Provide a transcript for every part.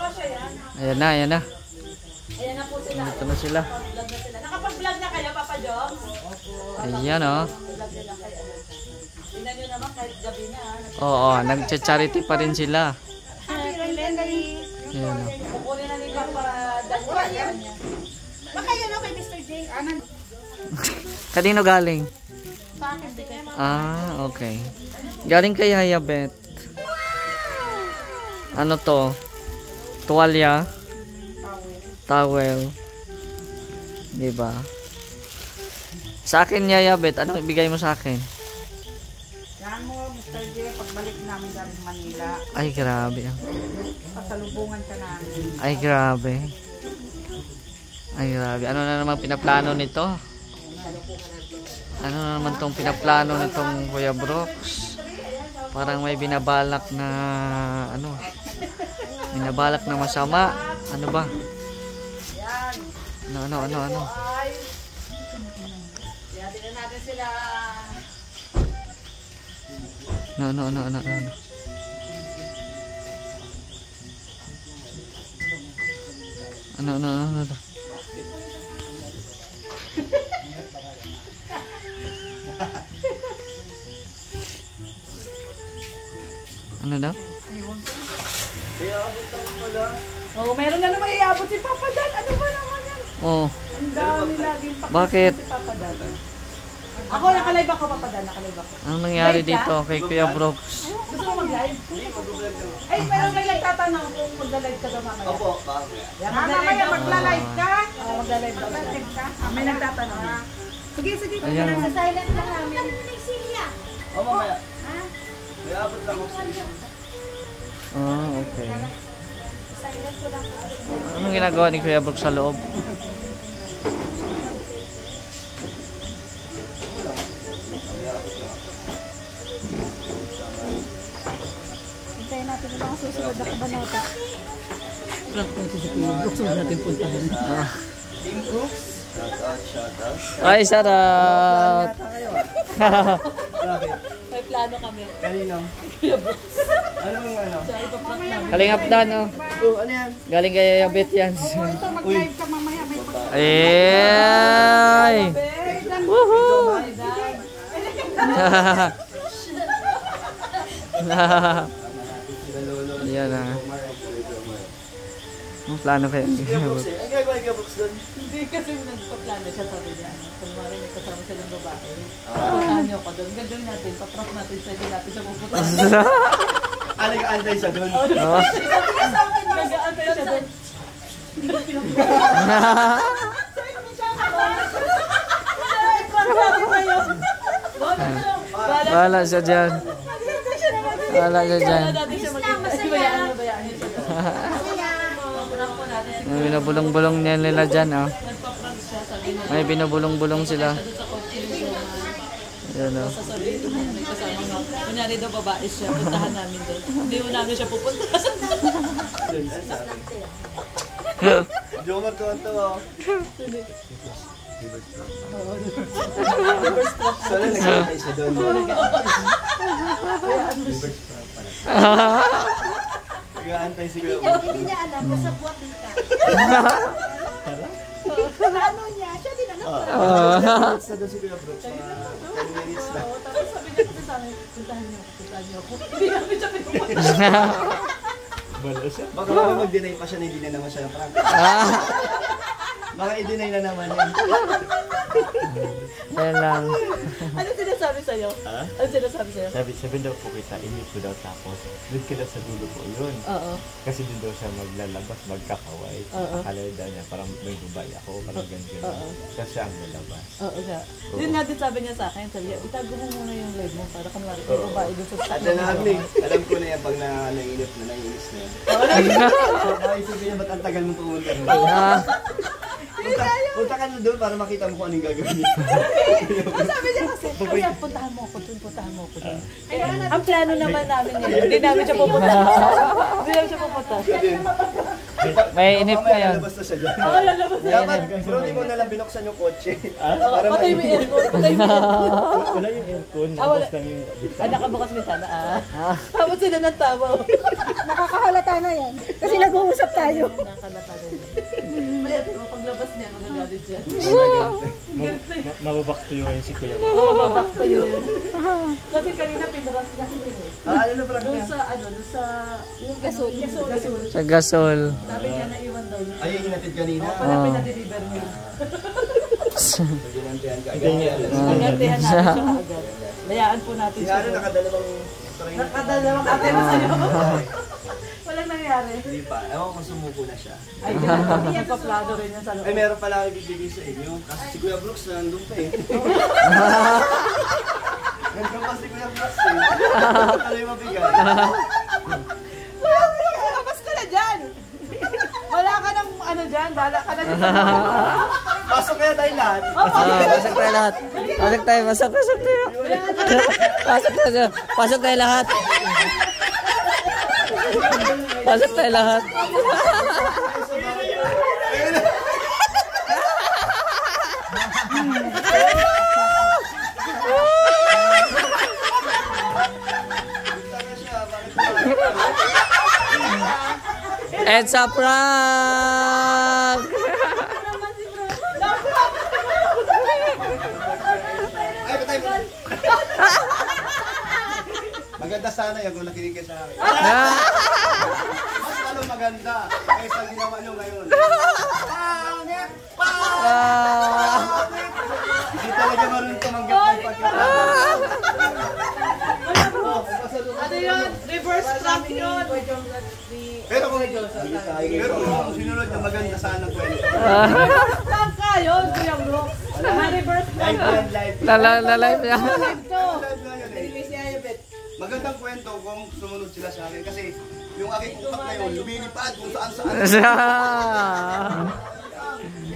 Ayan na, ayan na. Ayan na po sila. Ito na sila. Nakapag-vlog na kayo, Papa Jom? Ayan o. Tingnan nyo naman kahit gabi na. Oo, nag-charity pa rin sila. Ayan Ayan o. Kukunin na ni Papa Daniel. Ayan. Baka yun kay Mr. J. Kanino galing? Sa akin din. Ah, okay. Galing kay Hayabet. Ano to? Tuwalya? Towel. Diba? Sa akin, Hayabet, anong ibigay mo sa akin? Yan mo, Mr. J, pagbalik namin galing Manila, Ay, grabe. pasalubungan ka namin. Ay, grabe. Ay, grabe. Ano na naman pinaplano nito? Ano na naman tong pinaplano nitong Kuya Brooks? Parang may binabalak na ano? Binabalak na masama. Ano ba? Ano? Kaya tingnan natin sila. Ano? Ano? Ano daw? Oh, meron na naman iabot si Papa Dan. Ano ba naman yan? Oh, Ang dami laging pakita bakit? si Papa Dan. Ako, nakalive ako, Papa Dan. Nakalive ako. Anong nangyari dito kay Kuya Brooks? Gusto mo mag-live? Ay, pero may nagtatanong kung mag-live ka daw mamaya. Opo, mamaya. Mamaya magla-live ka? Mag-live daw. May nagtatanong. Sige. Ayan. Sa silent lang namin. O mamaya. May abot lang ako. Ah, okay. Anong ginagawa ni Kuya Brooks sa loob? Hintayin natin yung mga susunod na kabanata. Ay, sarap! May plano kami. Kanino? Anong ano? Kalingap Dan, oh. Oh, ano yan? Galing kay Yabet yan. Ito, mag-live ka mamaya. May Ay! Woohoo! Yan ah. Ang plano kayo. Ang gagawa ni Gabox doon? Hindi kasi nagpa-plano siya, sabi niya. Kung mara may kasama siya ng babae. Puntahan niyo ako doon. Gagawin natin, patrap natin sa hindi natin siya pupuntahan. Nag-aantay siya doon. Oh. Nag-aantay siya doon. Bahala siya dyan. Bahala siya dyan. Bayaan niyo siya. May binubulong-bulong niya nila dyan, oh. May binubulong-bulong sila. Yan, oh. Sasabihin mo may kasama nga. Kunyari daw babae siya, puntahan namin doon. Hindi mo namin siya pupuntahan. Jomar tuwan-tuwa. Sana nag-aantay siya doon. Nag-aantay si Gabox. hindi niya alam. Basta buwak dito. Ano niya? Siya din alam. Gabox na doon si Gabox. 10 minutes na. Tapos sabi niya kasi sa amin, puntahan niyo ako. Hindi namin siya pinupuntahan. Baka mag-deny pa siya na hindi na naman siya ng prank. Baka i-deny na naman yan. Yan lang. Ano sinasabi sa'yo? Ha? Ano sinasabi sa'yo? Sabi daw po kita, inip ko daw tapos doon ka daw sa dulo po yun. Oo. Kasi doon daw siya maglalabas, magkakaway. Oo. Akala daw niya parang may babae ako, parang ganyan. Oo. Kasi siya ang lalabas. Oo nga. Yun nga din sabi niya sa akin. Sabi niya, itago mo muna yung live mo para kung may babae doon sa At alam ko na yan pag naiinip na, naiinis na yan. Bakit sabihin niya, ba't ang tagal mong pumunta rin? Punta ka na doon para makita mo kung anong gagawin niya. sabi niya kasi, kaya puntahan mo ako doon. Ang plano naman namin yan. Hindi namin siya pupunta. Hindi namin siya pupunta. May inip na yan. Lalabas na siya dyan. Oo, lalabas na. Dapat, pero di mo nalang binuksan yung kotse. Para Patay mo yung aircon. Patay mo yung aircon. Wala yung aircon, Ah, wala. nabos lang yung Ah, nakabukas mo sana. Tapos sila ng tama. Nakakahalata na yan. Kasi nag-uusap tayo. Nakalata rin. Paglabas niya, magagalit siya. Mababakto yun si Kuya. Mababakto yun. Kasi kanina pinaras niya. Ano na prank Doon niya? sa, doon sa, yung gasol. Sa gasol. Sabi niya naiwan daw niya. Ay, yung hinatid kanina. Pala pinadeliver niya. Ginantihan ka. Nagantihan natin siya agad. Layaan po natin Si siya. Ano nakadalawang train. Nakadalawang ate na sa'yo. Walang nangyari. Hindi pa. Ewan ko sumuko na siya. Ay, ganun. Nagpa-plado rin yan sa loob. Ay, meron pala ako ibibigay sa inyo. Kasi si Kuya Brooks nandun pa eh. Nandun pa si Kuya Brooks eh. Ano yung mabigay? Labas ka na dyan! Wala ka ng ano dyan, bala ka na dyan. Pasok kaya tayo lahat. Pasok tayo lahat. Pasok tayo. Pasok tayo lahat. Pasok tayo lahat. It's a prank! Ay, patay mo. Maganda sana yung kung nakinig ka sa akin. Mas ano maganda kaysa ginawa nyo ngayon. Pangit! Hindi talaga marunong tumanggap ng pagkakataon. Ano yun? Reverse prank yun. Pero kung sinunod na maganda sana kwento. Reverse prank ka yun, Kuya Bro. Reverse prank. Live. Lalive niya. Live to. Magandang kwento kung sumunod sila sa akin kasi yung aking utak ngayon lumilipad kung saan saan.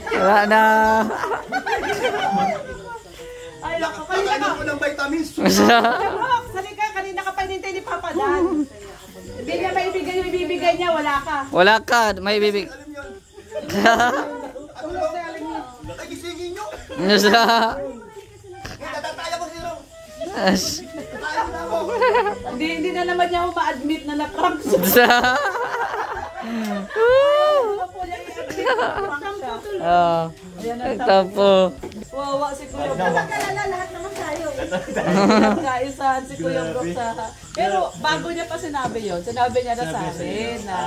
Wala na. Ay, ako kanina ka. Nakakainom ko ng vitamins. Halika, kanina ka pa hinintay ni Papa Dan. Hindi niya maibigay yung ibibigay niya, wala ka. Wala ka. May bibig. Alam yun. Ano ba? Nagisingin nyo. Natataya ko zero. Tataya na ako. Hindi na naman niya ma-admit na na-prank siya. Ano po niya i-admit na na-prank siya? Ito po. Wawa si Kuya Bro. Magkalala lahat naman tayo. Kaisahan si Kuya Bro sa... Pero bago niya pa sinabi yun, sinabi niya na sa akin na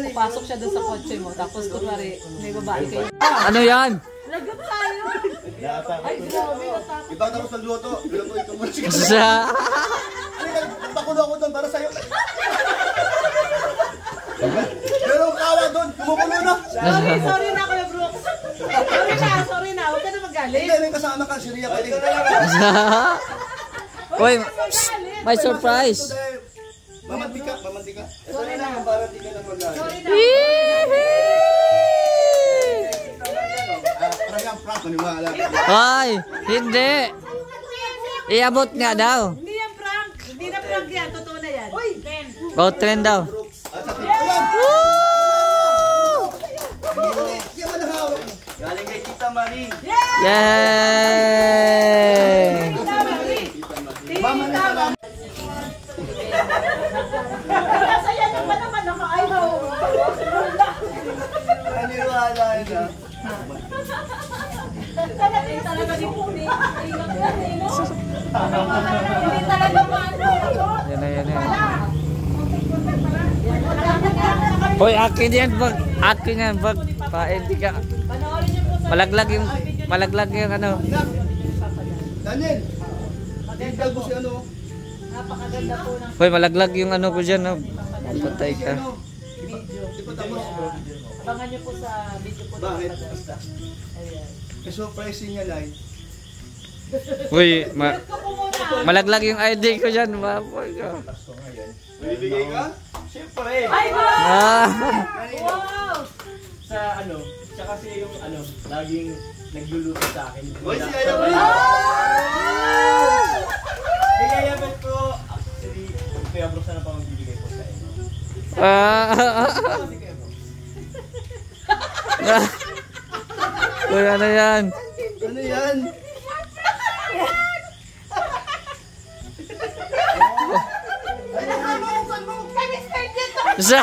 papasok siya doon sa kotse mo. Tapos kunwari, may babae kayo. Ano yan? Lagap tayo! Ay, grabe, natakot. Ibang tapos ng luto. Luto ito muna siya. Nagpakulo ako doon para sa'yo. Pero ang kawa doon, kumukulo na. Sorry na Kuya Brooks. Sorry na. Huwag ka na magalit. Hindi, may kasama ka, si Ria pwede. Uy, may surprise. Mamantika. Ito na lang, para di ka na mag-alit. Sorry na. Parang yung prank, maniwala. Ay, hindi. Iabot nga daw. Hindi yan prank. Hindi na prank yan. Totoo na yan. Uy! Go trend daw. Galing kay Tita Marie. Yay! Mama na lang. Masaya naman naman ako. Ay, no. Maniwala na. Talaga di po. Hindi talaga paano. Yan na, yan na. Hoy, akin yan. Akin yan. Hindi ka. Panoorin niyo po sa... Malaglag yung ano. Daniel, tinggal mo si ano. Napakaganda po ng Hoy, malaglag yung ano ko dyan. No? Patay ka. Ano? Di pa tapos. abangan niyo po sa video po. Bakit? Ayan. Surprising niya lang. Uy, Ko po muna. malaglag yung ID ko dyan. Mapoy ka. Bibigay ka? Siyempre, Ay, wow! Ah. Wow! sa ano, siya kasi yung ano, laging nagluluto sa akin. Hoy, si Ayaw mo. Kaya yaman ko, actually, Kuya Brooks na pa magbibigay ko sa inyo. Uy, ano yan? Ano yan? Sa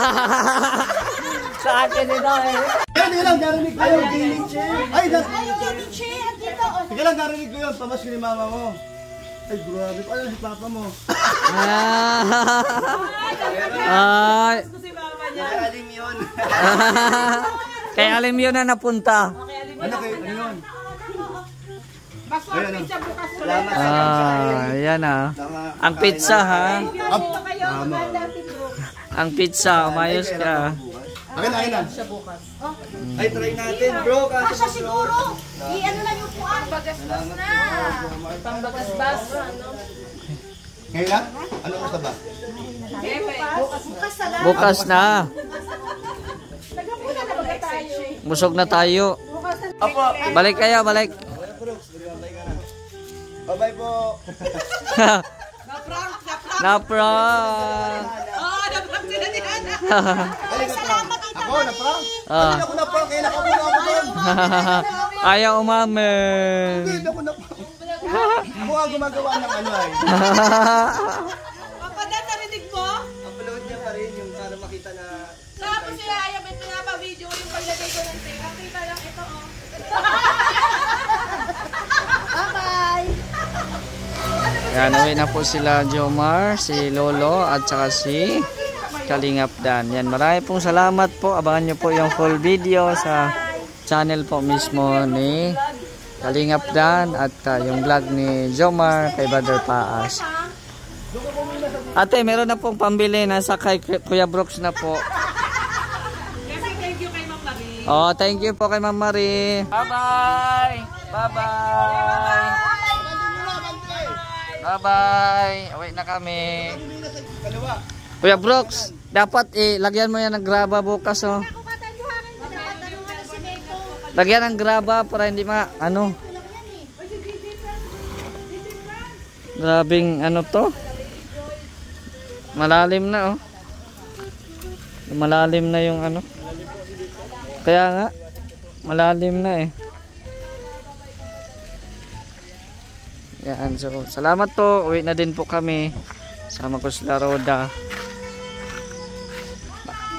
Sa akin ito eh. Hindi lang, narinig ko yung gaming chair. Ay, sige lang, narinig ko yun. Pamasko ni mama mo. Ay, grabe. Ano si papa mo? Ay. Gusto si mama niya. Alim yun. Kay alim yun na napunta. Ano kayo? Ano yun? Basta pizza bukas ulit. Salamat. Ayan ah. Ang pizza ha. Dito kayo, maganda bro. Ang pizza, umayos ka. Akin na. Siya bukas. Ay, try natin, bro. Kasya siguro. I-ano lang yung puan. Bagastos na. Pambagas-bas. Ngayon na? Ano gusto ba? Bukas na lang. Bukas na. Nagapuna na ba tayo? Busog na tayo. Apo. Balik kayo, balik. Bye-bye po. Na-prank. Oh, naprank sila ni Ana. Ay, na-prank. Ako, na-prank? Ah. Hindi ako na-prank. Kaya nakapula ako doon. Ayaw umamin. Hindi ako na-prank. Ako nga gumagawa ng ano ay. Papa, Dan, narinig mo? Upload niya pa rin yung para makita na... Tapos sila ayaw may pinapa-video yung paglagay ko ng tape. Nakita lang ito, oh. Yan, uwi na po sila Jomar, si Lolo at saka si Kalingap Dan. Yan, marami pong salamat po. Abangan nyo po yung full video sa channel po mismo ni Kalingap Dan at yung vlog ni Jomar kay Brother Paas. Ate, meron na pong pambili. Nasa kay Kuya Brooks na po. Kasi thank you kay Ma'am Marie. Oh, thank you po kay Ma'am Marie. Bye-bye! Bye-bye! Bye-bye! Uwi na kami. Kuya Brooks, dapat lagyan mo yan ng graba bukas, oh. Lagyan ng graba para hindi ano. Grabing ano to. Malalim na, oh. Malalim na yung ano. Kaya nga, malalim na eh. Yan, so salamat po. Uwi na din po kami. Sama ko sila Roda.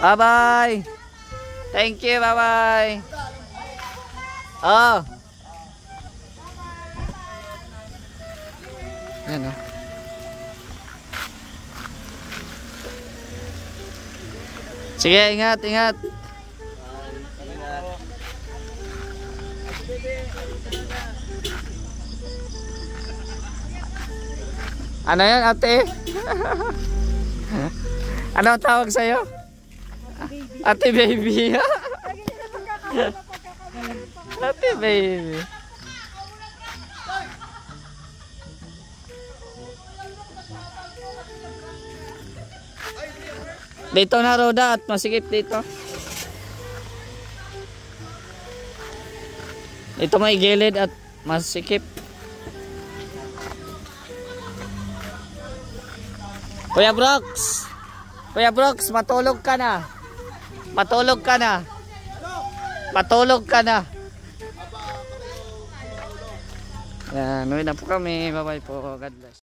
Bye bye. Thank you, bye bye. Oh. Yan oh. Sige, ingat, ingat. Ano yan, ate? Ano ang tawag sa'yo? Ate baby. Ate baby. Dito na, Roda, at masikip dito. Ito may gilid at masikip. Kuya Brooks, matulog ka na. Matulog ka na. Matulog ka na. Yan, uwi na po kami. Bye bye po. God bless.